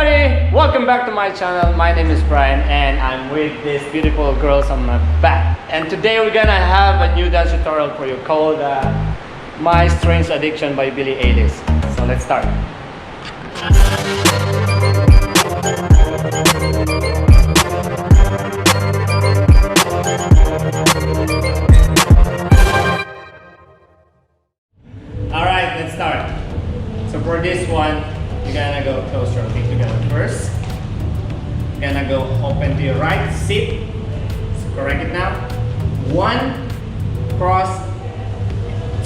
everybody! Welcome back to my channel. My name is Brian and I'm with these beautiful girls on my back. And today we're gonna have a new dance tutorial for you called My Strange Addiction by Billie Eilish. So let's start. Alright, let's start. So for this one, you're gonna go close your feet together first. You're gonna go open to your right, sit. So correct it now. 1, cross,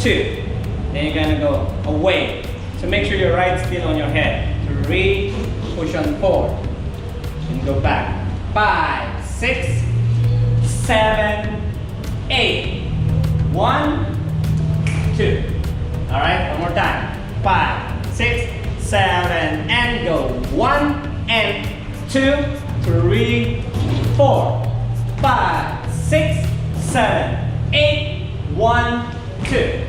2. Then you're gonna go away. So make sure your right's still on your head. 3, push on 4. And go back. 5, 6, 7, 8. 1, 2. Alright, one more time. 5, 6, 7, and go. 1 and 2, 3, 4, 5, 6, 7, 8, 1, 2.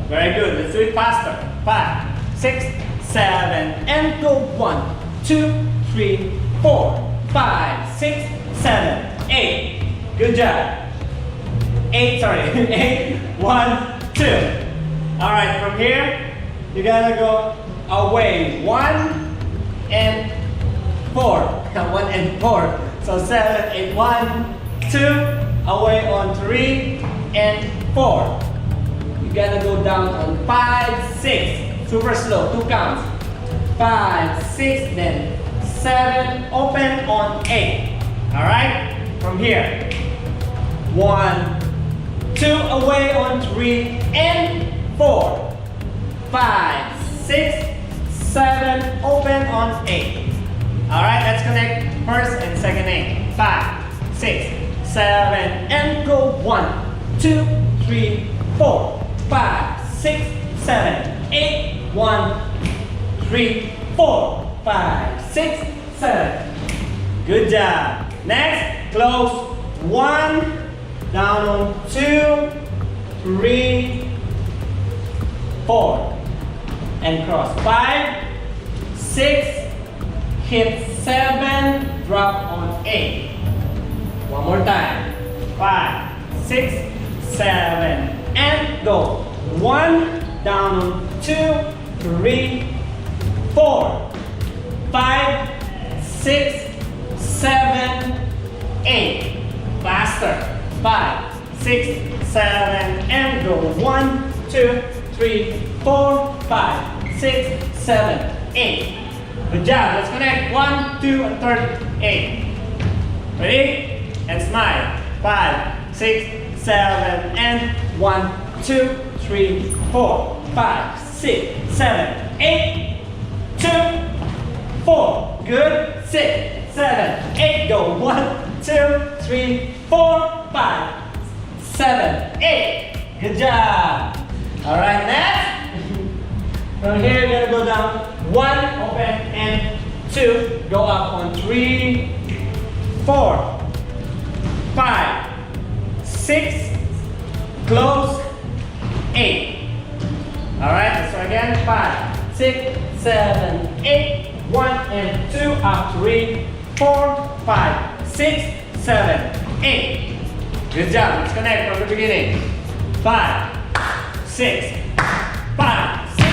Very good. Let's do it faster. 5, 6, 7, and go. 1, 2, 3, 4, 5, 6, 7, 8. Good job. 8, 1, 2. Alright, from here, you're gonna go away. 1 and 4. 1 and 4. So 7, 8, 1, 2. Away on 3 and 4. You're gonna go down on 5, 6. Super slow. 2 counts. 5, 6, then 7. Open on 8. Alright? From here. 1, 2. Away on 3 and 4, 5, 6, 7, open on 8. Alright, let's connect first and second 8. 5, 6, 7, and go. 1, 2, 3, 4, 5, 6, 7, 8, 1, 3, 4, 5, 6, 7. Good job. Next, close. 1, down on 2, 3, 4 and cross. 5, 6, hit 7, drop on 8. One more time. 5, 6, 7, and go. 1, down on 2, 3, 4, 5, 6, 7, 8. Faster. 5, 6, 7, and go. 1, 2, 3, 4, 5, 6, 7, 8. Good job. Let's connect. 1, 2, and third 8. Ready? And smile. 5, 6, 7, and 1, 2, 3, 4, 5, 6, 7, 8, 2, 4. Good. 6, 7, 8. Go. 1, 2, 3, 4, 5, 7, 8. Good job. Alright, next. From here, you're gonna go down. 1, open, and 2, go up on 3, 4, 5, 6, close, 8. Alright, so again, 5, 6, 7, 8, 1 and 2, up 3, 4, 5, 6, 7, 8. Good job. Let's connect from the beginning. 5, 6, 5, 6,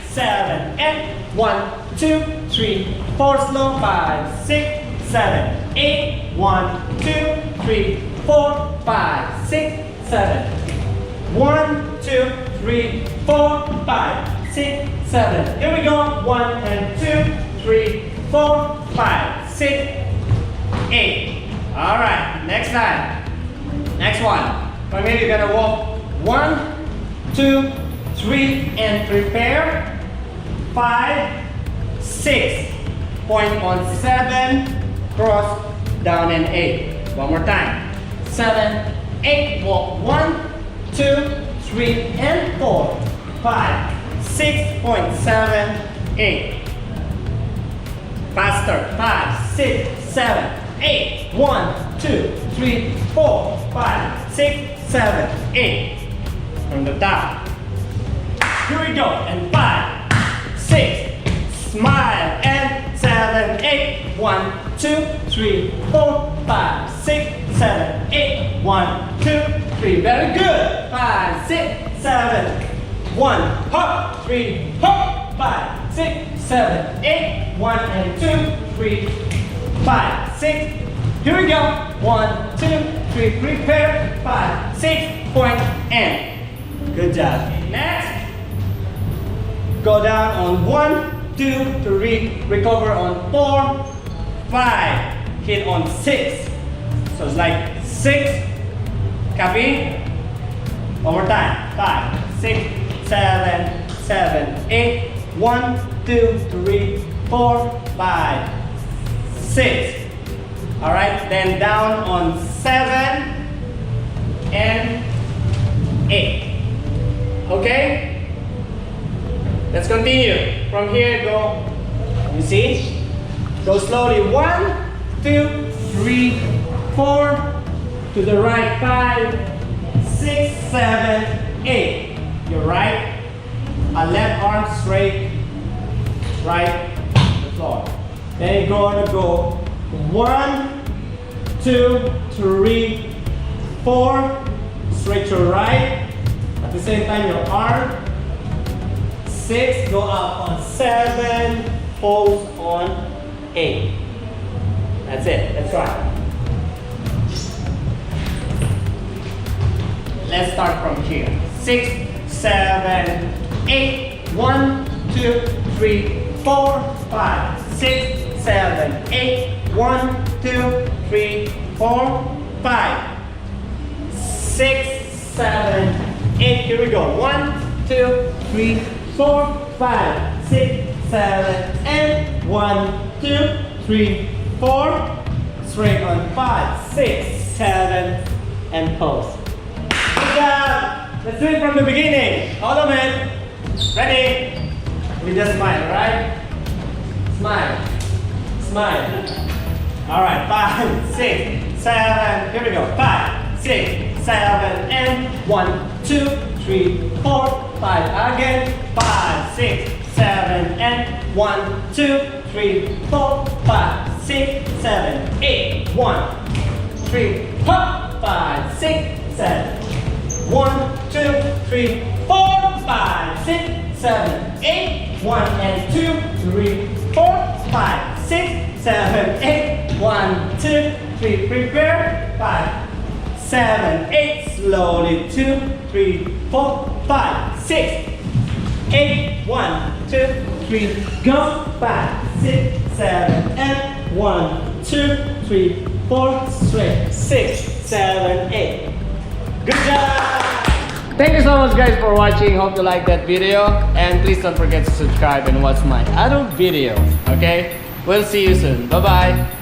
7, and 1, 2, 3, 4, slow. 5, 6, 7, 8, 1, 2, 3, 4, 5, 6, 7, 1, 2, 3, 4, 5, 6, 7. Here we go. 1 and 2, 3, 4, 5, 6, 8. Alright, next time. Next one. From here, you're gonna walk 1, 2, 3, and prepare. 5, 6. Point on 7, cross, down, and 8. One more time. 7, 8, walk 1, 2, 3, and 4, 5, 6.7, 8. Faster. 5, 6, 7, 8. 1, 2, 3, 4, 5, 6, 7, 8. From the top. Here we go. And 5, 6, smile, and 7, 8. 1, 2, 3, 4, 5, 6, 7, 8. 1, 2, 3. Very good. 5, 6, 7. 1, hop, 3, hop. 5, 6, 7, 8. 1 and 2, 3, 5, 6. Here we go. 1, 2, 3. Prepare. 5, 6. Point and. Good job. Next. Go down on 1, 2, 3. Recover on 4, 5. Hit on 6. So it's like 6. Copy. One more time. 5, 6, 7, 7, 8. 1, 2, 3, 4, 5, 6. Alright, then down on 7 and 8. Okay? Let's continue. From here, go. You see? Go slowly. 1, 2, 3, 4. To the right. 5, 6, 7, 8. Your right. Left arm straight. Right. The floor. Then you're going to go 1, 2, 3, 4. Straight to right. At the same time, your arm. 6. Go up on 7. Pose on 8. That's it. Let's try. Let's start from here. 6, 7, 8. 1, 2, 3, 4, 5, 6, 7, 8. 1, 2, 3, 4, 5, 6, 7, 8. Here we go. 1, 2, 3, 4, 5, 6, 7, 8. 1, 2, 3, 4. Straight on 5, 6, 7, and pose. Good job. Let's do it from the beginning. Hold on, man. Ready? We just smile, right? Smile. Smile. Alright, 5, 6, 7. Here we go. 5, 6, 7, and 1, 2, 3, 4, 5. Again. 5, 6, 7, and 1, 2, 3, 4, 5, 6, 7, 8. 1, 3, hop. 5, 6, 7. 1, 2, 3, 4, 5, 6, 7, 8. 1 and 2, 3, 4, 5, 6, 7, 8. 1, 2, 3. Prepare. 5, 7, 8. Slowly. 2, 3, 4, 5, 6, 8. 1, 2, 3. Go. 5, 6, 7, 8. 1, 2, 3, 4. Straight. 6, 7, 8. Good job! Thank you so much guys for watching. Hope you like that video. And please don't forget to subscribe and watch my other videos. Okay? We'll see you soon. Bye-bye.